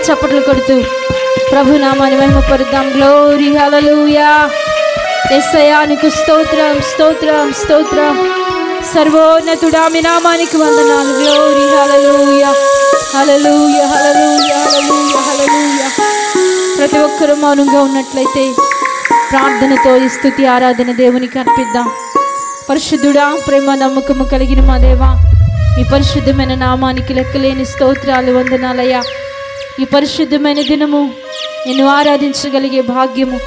చప్పట్లు కొడుతూ ప్రభు నామాన్ని మహిమపరుద్దాం. గ్లోరీ హల్లెలూయా. యేసయ్యా నీకు స్తోత్రం స్తోత్రం స్తోత్రం. సర్వోన్నతుడా మీ నామానికి వందనాలు. గ్లోరీ హల్లెలూయా హల్లెలూయా హల్లెలూయా హల్లెలూయా హల్లెలూయా. ప్రతి ఒక్కరూ మౌనంగా ఉన్నట్లయితే ప్రార్థనతో ఈ స్తుతి ఆరాధన దేవునికి అర్పిద్దాం. పరిశుద్ధుడా, ప్రేమ నమ్మకము కలిగిన మా దేవా, ఈ పరిశుద్ధమైన నామానికి లెక్కలేని స్తోత్రాలు వందనాలయ్యా. ఈ పరిశుద్ధమైన దినము నిన్ను ఆరాధించగలిగే భాగ్యము,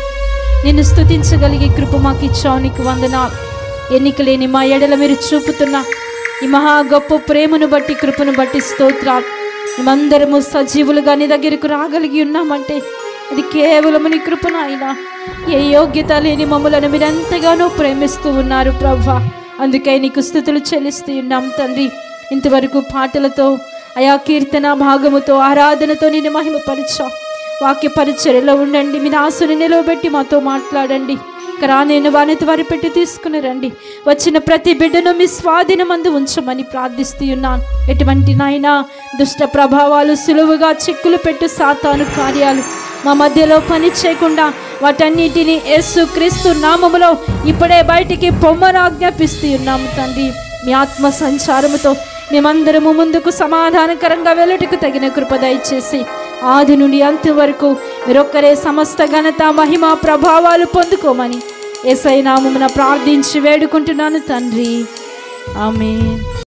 నిన్ను స్తుతించగలిగే కృప మాకు ఇచ్చావు. నీకు వందనాలు. ఎన్నికలేని మా ఎడల మీరు చూపుతున్న ఈ మహా గొప్ప ప్రేమను బట్టి, కృపను బట్టి స్తోత్రాలు. మేమందరము సజీవులుగా నీ దగ్గరకు రాగలిగి ఉన్నామంటే అది కేవలం నీ కృపను. అయినా ఏ యోగ్యత లేని మమ్మలను మీరు ఎంతగానో ప్రేమిస్తూ ఉన్నారు ప్రభువా. అందుకే నీకు స్తుతులు చెల్లిస్తూ ఉన్నాం తండ్రి. ఇంతవరకు పాటలతో, అయా కీర్తన భాగముతో, ఆరాధనతో నిన్ను మహిమపరిచాం. వాక్య పరిచర్యలో ఉండండి. మీ దాసుని నిలవబెట్టి మాతో మాట్లాడండి. నేను వానితో వారి పెట్టి తీసుకుని రండి. వచ్చిన ప్రతి బిడ్డను మీ స్వాధీనమందు ఉంచమని ప్రార్థిస్తూ ఉన్నాను. ఎటువంటి నాయనా దుష్ట ప్రభావాలు, సులువుగా చిక్కులు పెట్టు సాతాను కార్యాలు మా మధ్యలో పని చేయకుండా వాటన్నిటినీ యేసుక్రీస్తు నామములో ఇప్పుడే బయటికి పొమ్మను ఆజ్ఞాపిస్తూ ఉన్నాము తండ్రి. మీ ఆత్మ సంచారముతో మేమందరము ముందుకు సమాధానకరంగా వెళ్ళుటకు తగిన కృప దయచేసి ఆది నుండి అంత వరకు మీరొక్కరే సమస్త ఘనత మహిమ ప్రభావాలు పొందుకోమని యేసయ్య నామమున ప్రార్థించి వేడుకుంటున్నాను తండ్రి. ఆమేన్.